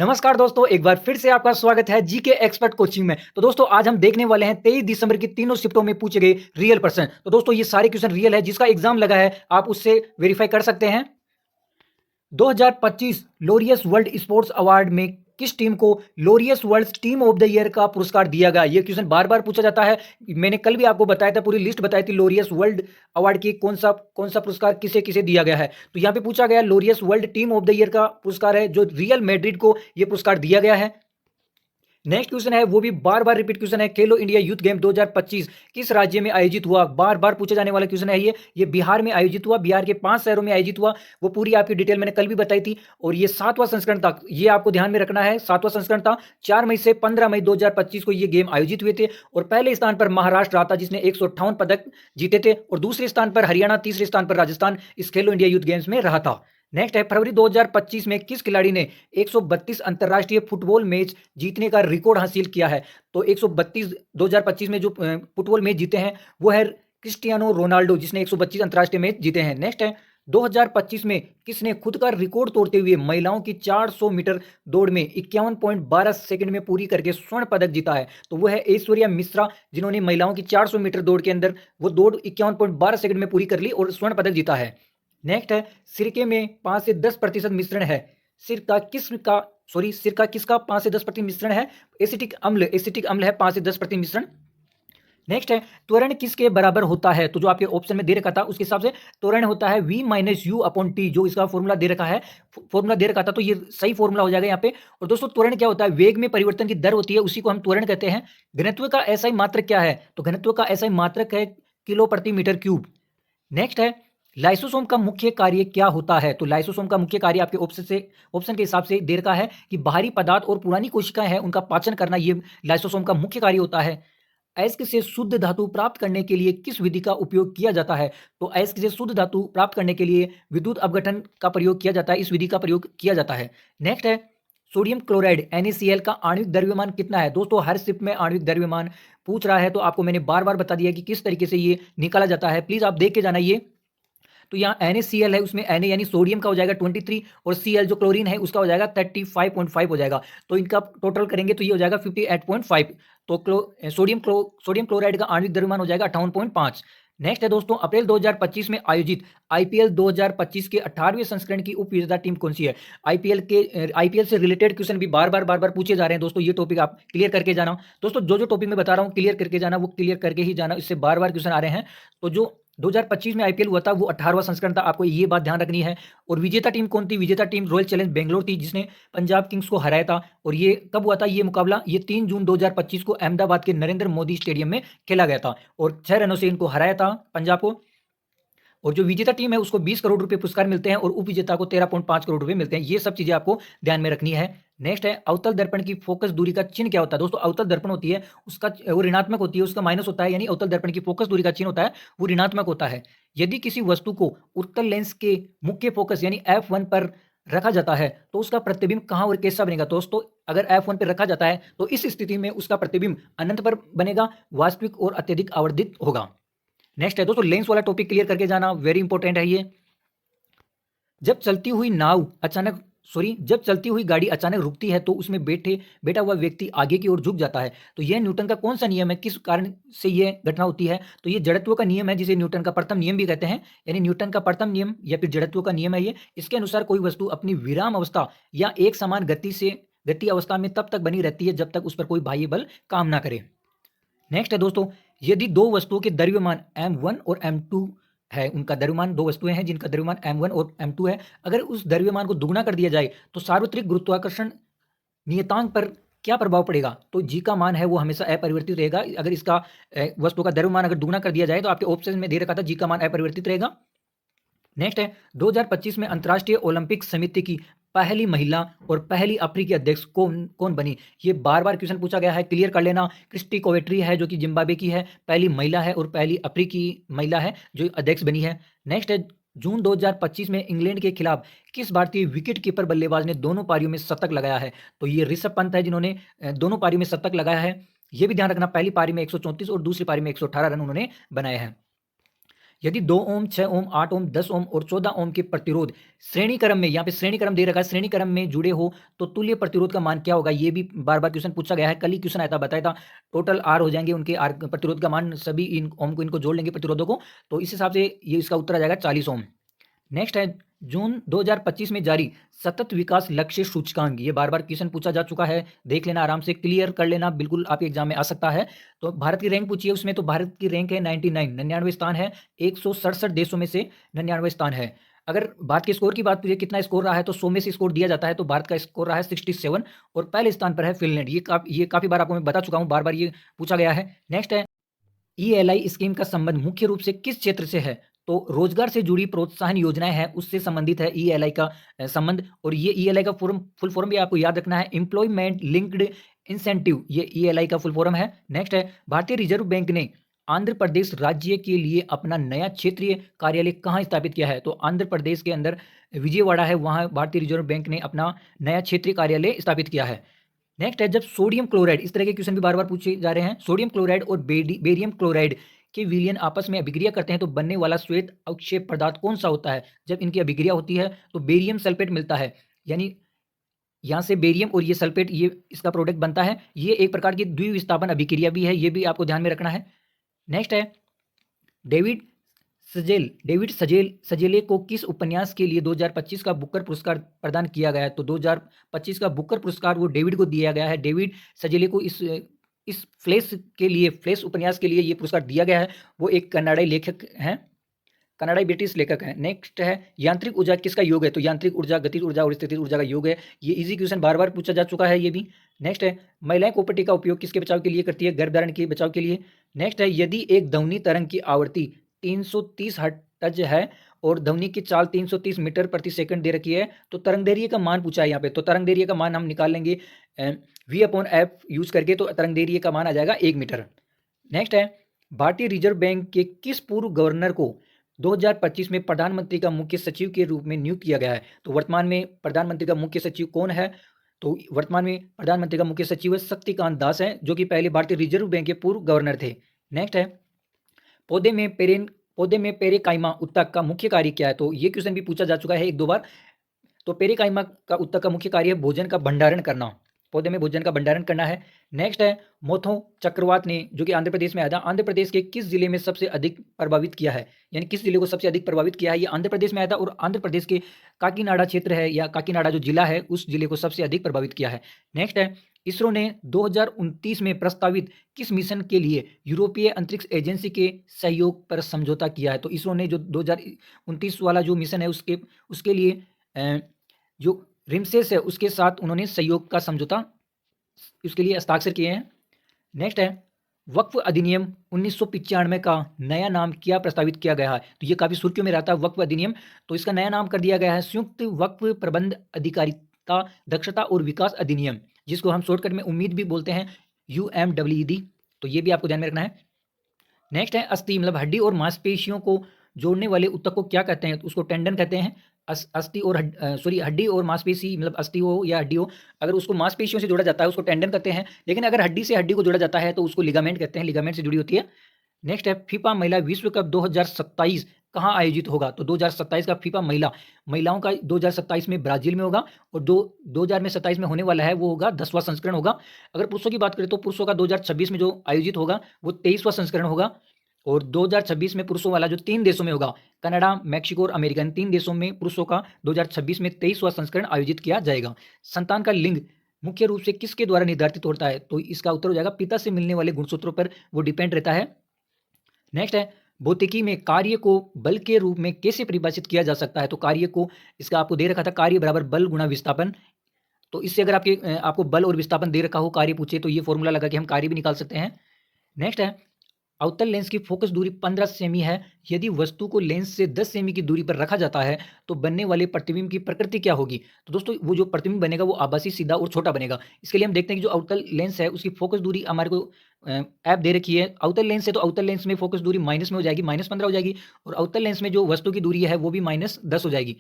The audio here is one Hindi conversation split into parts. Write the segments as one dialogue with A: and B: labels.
A: नमस्कार दोस्तों, एक बार फिर से आपका स्वागत है जीके एक्सपर्ट कोचिंग में। तो दोस्तों आज हम देखने वाले हैं 23 दिसंबर की तीनों शिफ्टों में पूछे गए रियल प्रश्न। तो दोस्तों ये सारे क्वेश्चन रियल है, जिसका एग्जाम लगा है आप उससे वेरीफाई कर सकते हैं। 2025 लोरियस वर्ल्ड स्पोर्ट्स अवार्ड में किस टीम को Laureus world team of the year का पुरस्कार दिया गया? ये क्वेश्चन बार बार पूछा जाता है। मैंने कल भी आपको बताया था, पूरी लिस्ट बताई थी लोरियस वर्ल्ड अवार्ड की कौन सा पुरस्कार किसे किसे दिया गया है। तो यहाँ पे पूछा गया Laureus world team of the year का पुरस्कार है जो रियल मैड्रिड को ये पुरस्कार दिया गया है। नेक्स्ट क्वेश्चन है, वो भी बार बार रिपीट क्वेश्चन है, खेलो इंडिया यूथ गेम 2025 किस राज्य में आयोजित हुआ? बार बार पूछे जाने वाला क्वेश्चन है ये बिहार में आयोजित हुआ। बिहार के 5 शहरों में आयोजित हुआ। वो पूरी आपकी डिटेल मैंने कल भी बताई थी। और ये 7वां संस्करण था, ये आपको ध्यान में रखना है। 7वां संस्करण था। 4 मई से 15 मई 2025 को ये गेम आयोजित हुए थे। और पहले स्थान पर महाराष्ट्र आता जिसने 158 पदक जीते थे। और दूसरे स्थान पर हरियाणा, तीसरे स्थान पर राजस्थान इस खेलो इंडिया यूथ गेम्स में रहा था। नेक्स्ट है, फरवरी 2025 में किस खिलाड़ी ने 132 अंतरराष्ट्रीय फुटबॉल मैच जीतने का रिकॉर्ड हासिल किया है? तो 132 2025 में जो फुटबॉल मैच जीते हैं वो है क्रिस्टियानो रोनाल्डो, जिसने 132 अंतरराष्ट्रीय मैच जीते हैं। नेक्स्ट है, 2025 में किसने खुद का रिकॉर्ड तोड़ते हुए महिलाओं की 400 मीटर दौड़ में 51.12 सेकंड में पूरी करके स्वर्ण पदक जीता है? तो वो है ऐश्वर्या मिश्रा, जिन्होंने महिलाओं की 400 मीटर दौड़ के अंदर वो दौड़ 51.12 सेकंड में पूरी कर ली और स्वर्ण पदक जीता है। नेक्स्ट है, सिरके में 5 से 10% मिश्रण है। सिरका किसका 5 से 10% मिश्रण है? एसिटिक अम्ल है 5 से 10% मिश्रण। नेक्स्ट है, त्वरण किसके बराबर होता है? तो जो आपके ऑप्शन में दे रखा था उसके हिसाब से त्वरण होता है v minus you upon T, जो इसका फॉर्मूला दे रखा था। तो ये सही फॉर्मूला हो जाएगा यहाँ पे। और दोस्तों त्वरण क्या होता है? वेग में परिवर्तन की दर होती है, उसी को हम त्वरण कहते हैं। घनत्व का एसआई मात्रक क्या है? तो घनत्व का एसआई मात्रक है किलो प्रति मीटर क्यूब। नेक्स्ट है, लाइसोसोम का मुख्य कार्य क्या होता है? तो लाइसोसोम का मुख्य कार्य आपके ऑप्शन के हिसाब से दे रखा है कि बाहरी पदार्थ और पुरानी कोशिकाएं हैं उनका पाचन करना, ये लाइसोसोम का मुख्य कार्य होता है। अयस्क से शुद्ध धातु प्राप्त करने के लिए किस विधि का उपयोग किया जाता है? तो अयस्क से शुद्ध धातु प्राप्त करने के लिए विद्युत अपघटन का प्रयोग किया जाता है, इस विधि का प्रयोग किया जाता है। नेक्स्ट है, सोडियम क्लोराइड NaCl का आणविक द्रव्यमान कितना है? दोस्तों हर शिफ्ट में आणविक द्रव्यमान पूछ रहा है, तो आपको मैंने बार बार बता दिया कि किस तरीके से ये निकाला जाता है। प्लीज आप देख के जाना ये। तो यहाँ NaCl है, उसमें Na यानी सोडियम का हो जाएगा 23 और Cl जो क्लोरीन है उसका हो जाएगा 35.5 हो जाएगा। तो इनका टोटल करेंगे तो ये हो जाएगा 58.5। तो सोडियम क्लोराइड का आणविक द्रव्यमान हो जाएगा 58.5। नेक्स्ट है दोस्तों, अप्रैल 2025 में आयोजित आईपीएल 2025 के 18वें संस्करण की उप विजेता टीम कौन सी है? आईपीएल से रिलेटेड क्वेश्चन भी बार बार पूछे जा रहे हैं दोस्तों, ये टॉपिक आप क्लियर करके जाना। दोस्तों जो टॉपिक मैं बता रहा हूँ क्लियर करके जाना, वो क्लियर करके ही जाना, इससे बार क्वेश्चन आ रहे हैं। तो जो 2025 में आईपीएल हुआ था वो 18वां संस्करण था, आपको ये बात ध्यान रखनी है। और विजेता टीम कौन थी? विजेता टीम रॉयल चैलेंज बेंगलोर थी, जिसने पंजाब किंग्स को हराया था। और ये कब हुआ था ये मुकाबला? ये 3 जून 2025 को अहमदाबाद के नरेंद्र मोदी स्टेडियम में खेला गया था और 6 रनों से इनको हराया था पंजाब को। और जो विजेता टीम है उसको 20 करोड़ रुपए पुरस्कार मिलते हैं और उप विजेता को 13.5 करोड़ रुपए मिलते हैं। ये सब चीजें आपको ध्यान में रखनी है। नेक्स्ट है, अवतल दर्पण की फोकस दूरी का चिन्ह क्या होता है? दोस्तों अवतल दर्पण होती है उसका वो ऋणात्मक होती है, उसका माइनस होता है, यानी अवतल दर्पण की फोकस दूरी का चिन्ह होता है वो ऋणात्मक होता है। यदि किसी वस्तु को उत्तल लेंस के मुख्य फोकस यानी F1 पर रखा जाता है तो उसका प्रतिबिंब कहाँ और कैसा बनेगा? दोस्तों अगर F1 पर रखा जाता है तो इस स्थिति में उसका प्रतिबिंब अनंत पर बनेगा, वास्तविक और अत्यधिक आवर्धित होगा। नेक्स्ट है दोस्तों, लेंस वाला टॉपिक क्लियर करके जाना, वेरी इंपॉर्टेंट है ये। जब चलती हुई गाड़ी अचानक रुकती है तो उसमें बैठा हुआ व्यक्ति आगे की ओर झुक जाता है। तो यह न्यूटन का कौन सा नियम है? किस कारण से यह घटना होती है? तो ये जड़त्व का नियम है, जिसे न्यूटन का प्रथम नियम भी कहते हैं, यानी न्यूटन का प्रथम नियम या फिर जड़त्व का नियम है ये। इसके अनुसार कोई वस्तु अपनी विराम अवस्था या एक समान गति अवस्था में तब तक बनी रहती है जब तक उस पर कोई बाह्य बल काम ना करे। नेक्स्ट है दोस्तों, यदि दो वस्तुओं के द्रव्यमान m1 और m2 है, उनका द्रव्यमान, दो वस्तुएं हैं जिनका द्रव्यमान m1 और m2 है, अगर उस द्रव्यमान को दुगुना कर दिया जाए तो सार्वत्रिक गुरुत्वाकर्षण नियतांक पर क्या प्रभाव पड़ेगा? तो जी का मान है वो हमेशा अपरिवर्तित रहेगा। अगर इसका वस्तु का द्रव्यमान अगर दुगुना कर दिया जाए तो आपके ऑप्शन में दे रखा था जी का मान अपरिवर्तित रहेगा। नेक्स्ट है, 2025 में अंतर्राष्ट्रीय ओलंपिक समिति की पहली महिला और पहली अफ्रीकी अध्यक्ष कौन बनी? ये बार क्वेश्चन पूछा गया है, क्लियर कर लेना। क्रिस्टी कोवेट्री है जो कि जिम्बाब्वे की है, पहली महिला है और पहली अफ्रीकी महिला है जो अध्यक्ष बनी है। नेक्स्ट है, जून 2025 में इंग्लैंड के खिलाफ किस भारतीय विकेट कीपर बल्लेबाज ने दोनों पारियों में शतक लगाया है? तो ये ऋषभ पंत है जिन्होंने दोनों पारियों में शतक लगाया है। ये भी ध्यान रखना, पहली पारी में 134 और दूसरी पारी में 118 रन उन्होंने बनाए हैं। यदि 2 ओम, 6 ओम, 8 ओम, 10 ओम और 14 ओम के प्रतिरोध श्रेणी क्रम में, यहाँ पे श्रेणी क्रम दे रखा है, श्रेणी क्रम में जुड़े हो तो तुल्य प्रतिरोध का मान क्या होगा, ये भी बार-बार क्वेश्चन पूछा गया है। कल ही क्वेश्चन आया था, बताया था टोटल आर हो जाएंगे उनके, आर प्रतिरोध का मान, सभी इन ओम को इनको जोड़ लेंगे प्रतिरोधों को, तो इस हिसाब से ये इसका उत्तर आ जाएगा 40 ओम। नेक्स्ट है जून 2025 में जारी सतत विकास लक्ष्य सूचकांक, ये बार बार क्वेश्चन पूछा जा चुका है, देख लेना आराम से, क्लियर कर लेना, बिल्कुल आपके एग्जाम में आ सकता है। तो भारत की रैंक पूछी है उसमें, तो भारत की रैंक है 99, 99 स्थान है, 167 देशों में से 99 स्थान है। अगर बात के स्कोर की बात पूछे कितना स्कोर रहा है, तो 100 में से स्कोर दिया जाता है, तो भारत का स्कोर रहा है 67 और पहले स्थान पर है फिनलैंड। ये काफी बार आपको मैं बता चुका हूँ, बार बार ये पूछा गया है। नेक्स्ट है ईएलआई स्कीम का संबंध मुख्य रूप से किस क्षेत्र से है, तो रोजगार से जुड़ी प्रोत्साहन योजनाएं हैं उससे संबंधित है ईएलआई का संबंध। और ये ईएलआई का फुल फॉर्म भी आपको याद रखना है, एम्प्लॉयमेंट लिंक्ड इंसेंटिव, ये ईएलआई का फुल फॉर्म है। नेक्स्ट है भारतीय रिजर्व बैंक ने आंध्र प्रदेश राज्य के लिए अपना नया क्षेत्रीय कार्यालय कहाँ स्थापित किया है, तो आंध्र प्रदेश के अंदर विजयवाड़ा है, वहाँ भारतीय रिजर्व बैंक ने अपना नया क्षेत्रीय कार्यालय स्थापित किया है। नेक्स्ट है जब सोडियम क्लोराइड, इस तरह के क्वेश्चन भी बार बार पूछे जा रहे हैं, सोडियम क्लोराइड और बेरियम क्लोराइड के विलयन आपस में अभिक्रिया करते हैं तो बनने वाला श्वेत अवक्षेप पदार्थ कौन सा होता है, जब इनकी अभिक्रिया होती है तो बेरियम सल्फेट मिलता है, यानी यहाँ से बेरियम और ये सल्फेट, ये इसका प्रोडक्ट बनता है, ये एक प्रकार की द्विविस्थापन अभिक्रिया भी है, ये भी आपको ध्यान में रखना है। नेक्स्ट है डेविड सजेले को किस उपन्यास के लिए 2025 का बुकर पुरस्कार प्रदान किया गया है, तो 2025 का बुकर पुरस्कार वो डेविड को दिया गया है, डेविड सजेले को इस फ्लैश उपन्यास के लिए ये पुरस्कार दिया गया है। वो एक कन्नाडाई लेखक हैं, कनाडाई ब्रिटिश लेखक हैं। नेक्स्ट है यांत्रिक ऊर्जा किसका योग है, तो यांत्रिक ऊर्जा गतिज ऊर्जा और स्थितिज ऊर्जा का योग है, ये इजी क्वेश्चन बार बार पूछा जा चुका है ये भी। नेक्स्ट है महिलाएं कॉपर्टी का उपयोग किसके बचाव के लिए करती है, गर्भधारण के बचाव के लिए। नेक्स्ट है यदि एक ध्वनि तरंग की आवृत्ति 330 हर्ट्ज है और ध्वनि की चाल 330 मीटर प्रति सेकंड दे रखी है, तो तरंगदैर्घ्य का मान पूछा है यहाँ पे, तो तरंगदैर्घ्य का मान हम निकाल लेंगे V/F यूज करके, तो तरंगदैर्घ्य का मान आ जाएगा 1 मीटर। नेक्स्ट है भारतीय रिजर्व बैंक के किस पूर्व गवर्नर को 2025 में प्रधानमंत्री का मुख्य सचिव के रूप में नियुक्त किया गया है, तो वर्तमान में प्रधानमंत्री का मुख्य सचिव कौन है, तो वर्तमान में प्रधानमंत्री का मुख्य सचिव है शक्तिकांत दास है, जो कि पहले भारतीय रिजर्व बैंक के पूर्व गवर्नर थे। नेक्स्ट है पौधे में पेरेकाइमा उत्तक का मुख्य कार्य क्या है, तो ये क्वेश्चन भी पूछा जा चुका है 1-2 बार। तो पेरेकाइमा का उत्तक का मुख्य कार्य है भोजन का भंडारण करना, पौधे में भोजन का भंडारण करना है। नेक्स्ट है मोथो चक्रवात ने, जो कि आंध्र प्रदेश में आया था, आंध्र प्रदेश के किस जिले में सबसे अधिक प्रभावित किया है, यानी किस जिले को सबसे अधिक प्रभावित किया है, ये आंध्र प्रदेश में आया था और आंध्र प्रदेश के काकीनाडा क्षेत्र है या काकीनाडा जो जिला है उस जिले को सबसे अधिक प्रभावित किया है। नेक्स्ट है इसरो ने 2029 में प्रस्तावित किस मिशन के लिए यूरोपीय अंतरिक्ष एजेंसी के सहयोग पर समझौता किया है, तो इसरो ने जो 2029 वाला जो मिशन है उसके लिए जो रिमसेस है उसके साथ उन्होंने सहयोग का समझौता उसके लिए हस्ताक्षर किए हैं। नेक्स्ट है वक्फ अधिनियम 1995 का नया नाम क्या प्रस्तावित किया गया है, तो ये काफ़ी सुर्खियों में रहता है वक्फ अधिनियम, तो इसका नया नाम कर दिया गया है संयुक्त वक्फ प्रबंध अधिकारिता दक्षता और विकास अधिनियम, जिसको हम शॉर्टकट में उम्मीद भी बोलते हैं, UMWED, तो ये भी आपको ध्यान में रखना है। नेक्स्ट है अस्थि, मतलब हड्डी और मांसपेशियों को जोड़ने वाले उत्तक को क्या कहते हैं, तो उसको टेंडन कहते हैं। अस्थि और हड्डी और मांसपेशी, मतलब अस्थि हो या हड्डी हो, अगर उसको मांसपेशियों से जोड़ा जाता है उसको टेंडन कहते हैं, लेकिन अगर हड्डी से हड्डी को जोड़ा जाता है तो उसको लिगामेंट कहते हैं, लिगामेंट से जुड़ी होती है। नेक्स्ट है फीफा महिला विश्व कप 2027 कहाँ आयोजित होगा, तो 2027 का फीफा महिलाओं का 2027 में ब्राजील में होगा, और 2027 में होने वाला है वो होगा 10वां संस्करण होगा। अगर पुरुषों की बात करें तो पुरुषों का 2026 में जो आयोजित होगा वो 23वां संस्करण होगा, और 2026 में पुरुषों वाला जो 3 देशों में होगा, कनाडा, मैक्सिको और अमेरिका, 3 देशों में पुरुषों का 2026 में 23वां संस्करण आयोजित किया जाएगा। संतान का लिंग मुख्य रूप से किसके द्वारा निर्धारित होता है, तो इसका उत्तर हो जाएगा पिता से मिलने वाले गुणसूत्रों पर वो डिपेंड रहता है। नेक्स्ट है भौतिकी में कार्य को बल के रूप में कैसे परिभाषित किया जा सकता है, तो कार्य को, इसका आपको दे रखा था कार्य बराबर बल गुणा विस्थापन, तो इससे अगर आपको बल और विस्थापन दे रखा हो कार्य पूछे तो ये फॉर्मूला लगा के हम कार्य भी निकाल सकते हैं। नेक्स्ट है अवतल लेंस की फोकस दूरी 15 सेमी है, यदि वस्तु को लेंस से 10 सेमी की दूरी पर रखा जाता है तो बनने वाले प्रतिबिंब की प्रकृति क्या होगी, तो दोस्तों वो जो प्रतिबिंब बनेगा वो आभासी, सीधा और छोटा बनेगा। इसके लिए हम देखते हैं कि जो अवतल लेंस है उसकी फोकस दूरी हमारे को ऐप दे रखी है, अवतल लेंस है तो अवतल लेंस में फोकस दूरी माइनस में हो जाएगी, -15 हो जाएगी, और अवतल लेंस में जो वस्तु की दूरी है वो भी -10 हो जाएगी।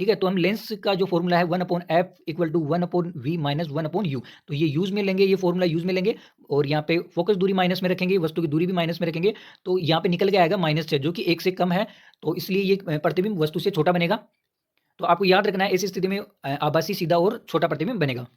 A: ठीक है, तो हम लेंस का जो फॉर्मूला है 1/f = 1/v - 1/u, तो ये यूज़ में लेंगे, ये फॉर्मूला यूज़ में लेंगे और यहाँ पे फोकस दूरी माइनस में रखेंगे, वस्तु की दूरी भी माइनस में रखेंगे, तो यहाँ पे निकल के आएगा -6 जो कि 1 से कम है, तो इसलिए ये प्रतिबिंब वस्तु से छोटा बनेगा। तो आपको याद रखना है, ऐसी स्थिति में आभासी सीधा और छोटा प्रतिबिंब बनेगा।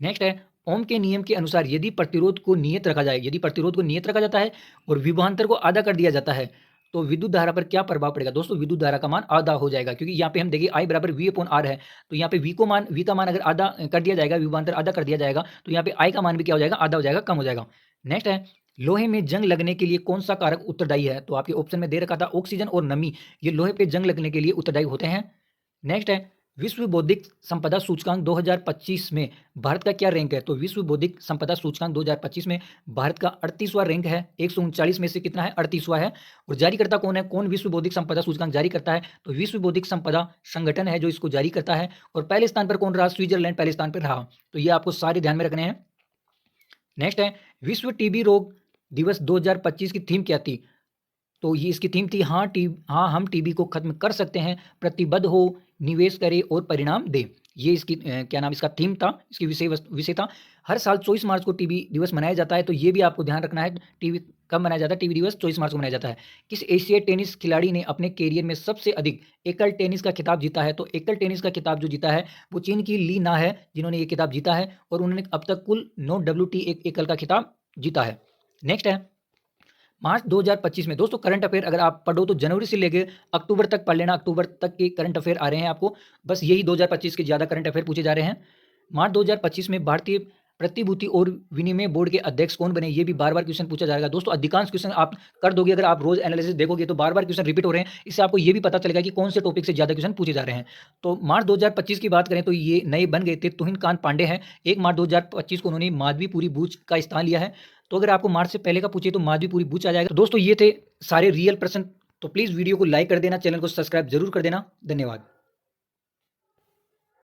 A: नेक्स्ट है, ओम के नियम के अनुसार यदि प्रतिरोध को नियत रखा जाए, यदि प्रतिरोध को नियत रखा जाता है और विभवांतर को आधा कर दिया जाता है, तो विद्युत धारा पर क्या प्रभाव पड़ेगा? दोस्तों, विद्युत धारा का मान आधा हो जाएगा, क्योंकि यहाँ पे हम देखिए I = V/R है, तो यहाँ पे V का मान अगर आधा कर दिया जाएगा, विभवांतर आधा कर दिया जाएगा, तो यहाँ पे I का मान भी क्या हो जाएगा? आधा हो जाएगा, कम हो जाएगा। नेक्स्ट है, लोहे में जंग लगने के लिए कौन सा कारक उत्तरदायी है? तो आपके ऑप्शन में दे रखा था ऑक्सीजन और नमी, ये लोहे पे जंग लगने के लिए उत्तरदायी होते हैं। नेक्स्ट है, विश्व बौद्धिक संपदा सूचकांक 2025 में भारत का क्या रैंक है? तो विश्व बौद्धिक संपदा सूचकांक 2025 में भारत का 38वां रैंक है, 139 में से कितना है? 38वां है। और जारीकर्ता कौन है? कौन विश्व बौद्धिक संपदा सूचकांक जारी करता है? तो विश्व बौद्धिक संपदा संगठन है जो इसको जारी करता है। और पहले स्थान पर कौन रहा? स्विट्जरलैंड पहले स्थान पर रहा। तो ये आपको सारे ध्यान में रखने हैं। नेक्स्ट है, विश्व टीबी रोग दिवस 2025 की थीम क्या थी? तो ये इसकी थीम थी हाँ हम टीबी को खत्म कर सकते हैं, प्रतिबद्ध हो, निवेश करें और परिणाम दें। ये इसकी क्या नाम इसका थीम था, इसकी विषय था। हर साल 24 मार्च को टीबी दिवस मनाया जाता है, तो ये भी आपको ध्यान रखना है, टीबी कब मनाया जाता है? टीबी दिवस 24 मार्च को मनाया जाता है। किस एशियाई टेनिस खिलाड़ी ने अपने कैरियर में सबसे अधिक एकल टेनिस का खिताब जीता है? तो एकल टेनिस का खिताब जो जीता है वो चीन की ली ना है, जिन्होंने ये खिताब जीता है, और उन्होंने अब तक कुल 9 WTA एकल का खिताब जीता है। नेक्स्ट है, मार्च 2025 में दोस्तों करंट अफेयर अगर आप पढ़ो तो जनवरी से लेकर अक्टूबर तक पढ़ लेना, अक्टूबर तक के करंट अफेयर आ रहे हैं आपको, बस यही 2025 के ज़्यादा करंट अफेयर पूछे जा रहे हैं। मार्च 2025 में भारतीय प्रतिभूति और विनिमय बोर्ड के अध्यक्ष कौन बने? ये भी बार बार क्वेश्चन पूछा जाएगा दोस्तों, अधिकांश क्वेश्चन आप कर दोगे अगर आप रोज एनालिसिस देखोगे तो बार बार क्वेश्चन रिपीट हो रहे हैं, इससे आपको ये भी पता चलेगा कि कौन से टॉपिक से ज़्यादा क्वेश्चन पूछे जा रहे हैं। तो मार्च 2025 की बात करें तो ये नए बन गए थे, तुहिन कांत पांडे हैं, 1 मार्च 2025 को उन्होंने माधवीपुरी बूच का स्थान लिया है। तो अगर आपको मार्च से पहले का पूछे तो माधवीपुरी बूच आ जाएगा। तो दोस्तों ये थे सारे रियल प्रश्न, तो प्लीज़ वीडियो को लाइक कर देना, चैनल को सब्सक्राइब जरूर कर देना। धन्यवाद।